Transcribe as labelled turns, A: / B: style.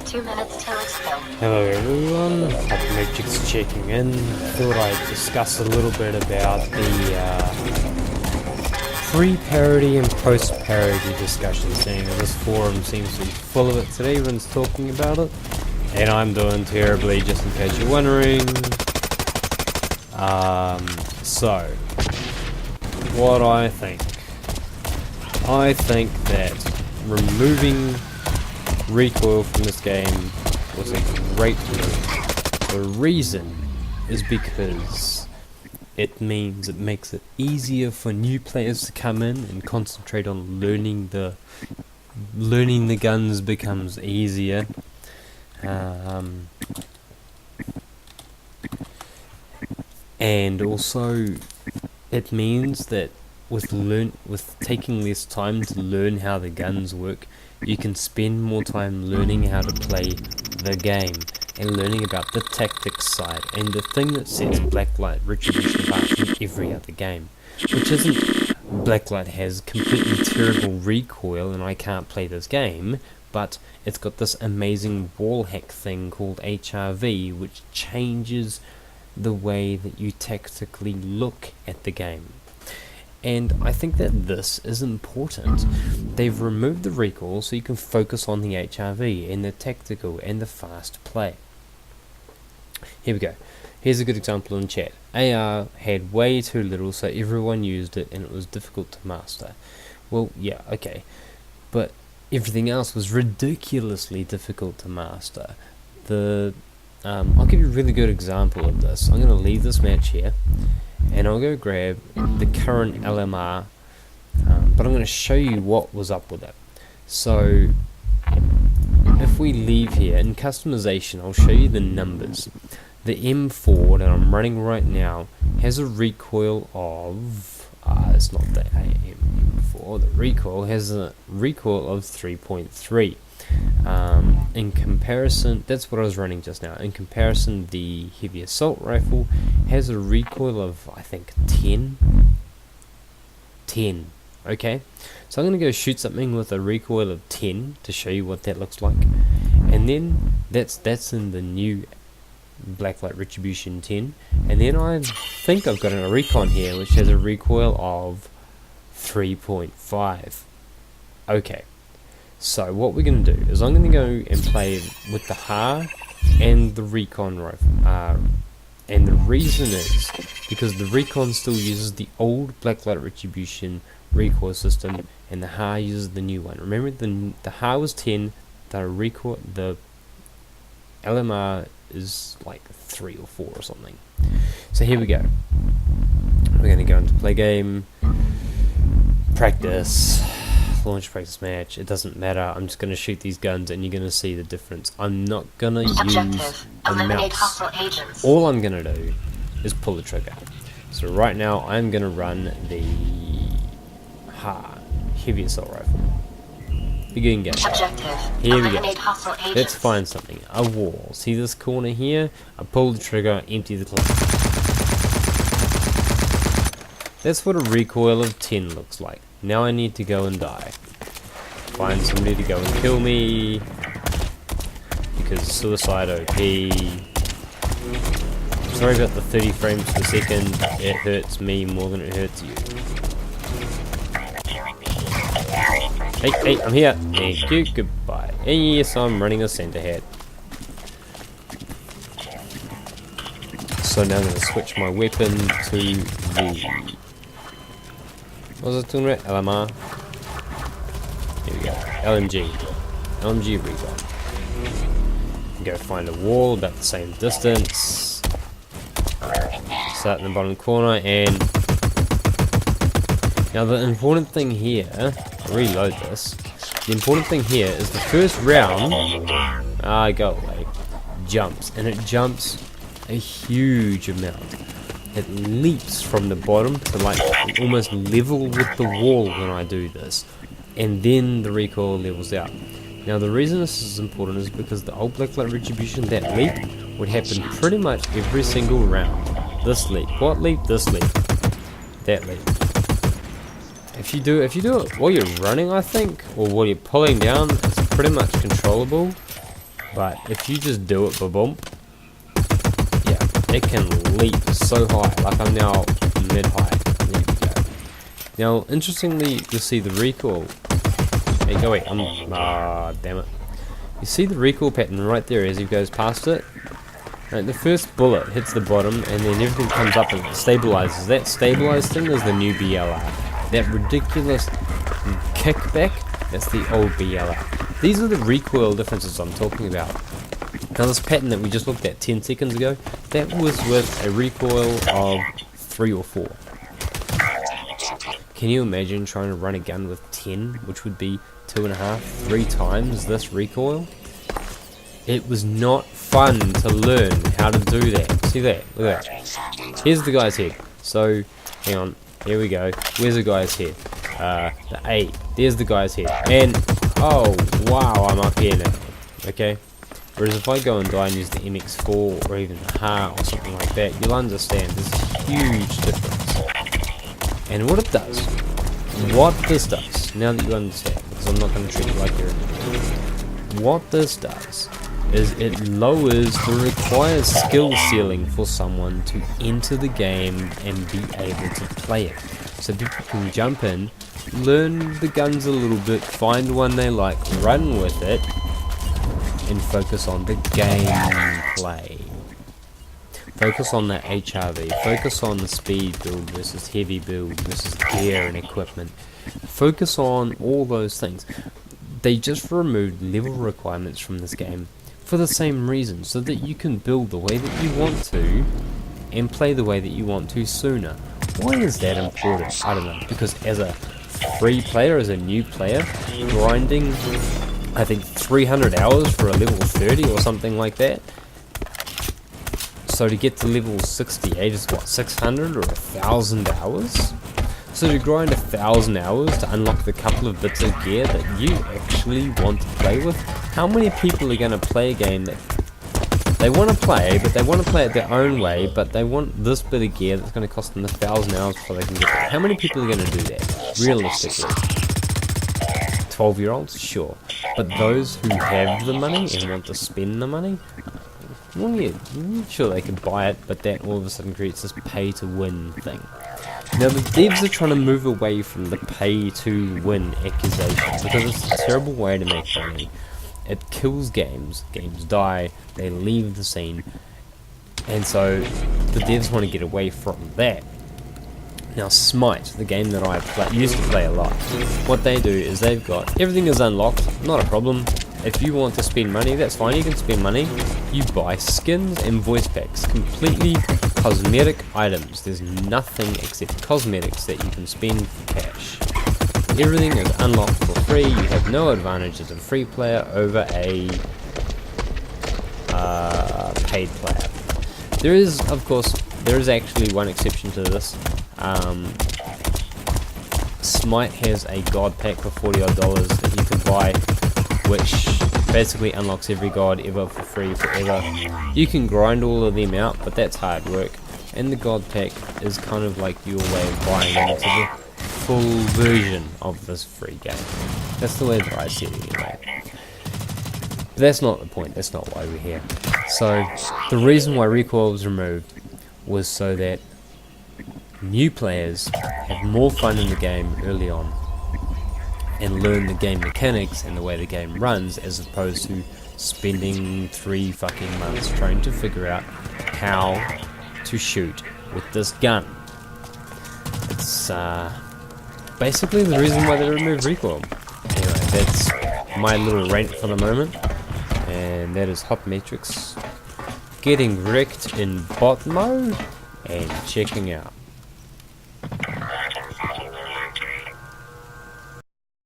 A: 2 minutes till exfil.
B: Hello everyone, Matrix checking in. Thought I'd discuss a little bit about the pre-parity and post-parity discussion, seeing as this forum seems to be full of it today. Everyone's talking about it, and I'm doing terribly, just in case you're wondering. So, what I think that removing recoil from this game was a great move. The reason is because it makes it easier for new players to come in and concentrate on learning the guns becomes easier. And also it means that with taking less time to learn how the guns work, you can spend more time learning how to play the game and learning about the tactics side and the thing that sets Blacklight Retribution apart from every other game, which isn't Blacklight has completely terrible recoil and I can't play this game, but it's got this amazing wall hack thing called HRV, which changes the way that you tactically look at the game. And I think that this is important. They've removed the recoil so you can focus on the HRV and the tactical and the fast play. Here we go. Here's a good example in chat. AR had way too little, so everyone used it and it was difficult to master. Well, yeah, okay. But everything else was ridiculously difficult to master. I'll give you a really good example of this. I'm going to leave this match here and I'll go grab the current LMR, but I'm going to show you what was up with it. So if we leave here in customization, I'll show you the numbers. The M4 that I'm running right now has a recoil of it's not the M4, the recoil has a recoil of 3.3. In comparison, that's what I was running just now. In comparison, the heavy assault rifle has a recoil of, I think, 10. Okay, so I'm going to go shoot something with a recoil of 10 to show you what that looks like, and then that's in the new Blacklight Retribution 10, and then I think I've got a recon here which has a recoil of 3.5. Okay. So what we're going to do is I'm going to go and play with the HAR and the recon rifle, and the reason is because the recon still uses the old Blacklight Retribution recoil system and the HAR uses the new one. Remember, the HAR was 10, the LMR is like 3 or 4 or something. So here we go. We're going to go into play game, practice, launch practice match. It doesn't matter. I'm just going to shoot these guns and you're going to see the difference. I'm not going to use a mouse. All I'm going to do is pull the trigger. So right now I'm going to run the HAR, heavy assault rifle. Begin game. Here we go. Let's find something. A wall. See this corner here? I pull the trigger, empty the clip. That's what a recoil of 10 looks like. Now I need to go and die. Find somebody to go and kill me, because suicide OP. Sorry about the 30 frames per second. It hurts me more than it hurts you. Hey, I'm here. Thank you. Goodbye. And yes, I'm running a center head. So now I'm going to switch my weapon to the... What was I talking about? LMR. Here we go. LMG recon. Go find a wall about the same distance. Start in the bottom corner, and now the important thing here, reload this. The important thing here is the first round. Go away. Jumps, and it jumps a huge amount. It leaps from the bottom to like almost level with the wall when I do this, and then the recoil levels out. Now the reason this is important is because the old Blacklight Retribution, that leap would happen pretty much every single round. This leap, what leap? This leap, that leap. If you do it while you're running, I think, or while you're pulling down, it's pretty much controllable. But if you just do it, boom, yeah, it can leap so high. Like I'm now mid-height. There we go. Now, interestingly, you'll see the recoil. There you go. Wait, damn it. You see the recoil pattern right there as he goes past it. Right, the first bullet hits the bottom, and then everything comes up and it stabilizes. That stabilized thing is the new BLR. That ridiculous kickback, that's the old BLR. These are the recoil differences I'm talking about. Now this pattern that we just looked at 10 seconds ago, that was with a recoil of 3 or 4. Can you imagine trying to run a gun with 10, which would be 2.5, 3 times this recoil? It was not fun to learn how to do that. See that? Look at that. Here's the guy's head. So, hang on. Here we go. Where's the guy's head? The 8. There's the guy's head. And, oh, wow, I'm up here now. Okay? Whereas if I go and die and use the MX4 or even the HA or something like that, you'll understand there's a huge difference. And what it does, what this does, now that you understand, because I'm not going to treat you like you're an idiot, what this does is it lowers the required skill ceiling for someone to enter the game and be able to play it. So people can jump in, learn the guns a little bit, find one they like, run with it, and focus on the gameplay. Focus on the HRV, focus on the speed build versus heavy build versus gear and equipment. Focus on all those things. They just removed level requirements from this game for the same reason, so that you can build the way that you want to and play the way that you want to sooner. Why is that important? I don't know, because as a free player, as a new player, grinding I think 300 hours for a level 30 or something like that. So to get to level 68 is what, 600 or 1,000 hours? So to grind 1,000 hours to unlock the couple of bits of gear that you actually want to play with? How many people are going to play a game that they want to play, but they want to play it their own way, but they want this bit of gear that's going to cost them 1,000 hours before they can get there? How many people are going to do that, realistically? 12-year-olds? Sure. But those who have the money and want to spend the money, well, yeah, sure they can buy it, but that all of a sudden creates this pay-to-win thing. Now the devs are trying to move away from the pay-to-win accusation, because it's a terrible way to make money. It kills games, games die, they leave the scene, and so the devs want to get away from that. Now Smite, the game that I used to play a lot, what they do is they've got, everything is unlocked, not a problem. If you want to spend money, that's fine, you can spend money. You buy skins and voice packs, completely cosmetic items. There's nothing except cosmetics that you can spend for cash. Everything is unlocked for free, you have no advantage as a free player over a paid player. There is, of course, there is actually one exception to this. Smite has a god pack for $40 odd that you can buy, which basically unlocks every god ever for free forever. You can grind all of them out, but that's hard work, and the god pack is kind of like your way of buying into the full version of this free game. That's the way that I see it anyway. But that's not the point, that's not why we're here. So the reason why recoil was removed was so that new players have more fun in the game early on and learn the game mechanics and the way the game runs, as opposed to spending 3 fucking months trying to figure out how to shoot with this gun. It's basically the reason why they removed recoil. Anyway, that's my little rant for the moment, and that is Hop Matrix getting wrecked in bot mode and checking out.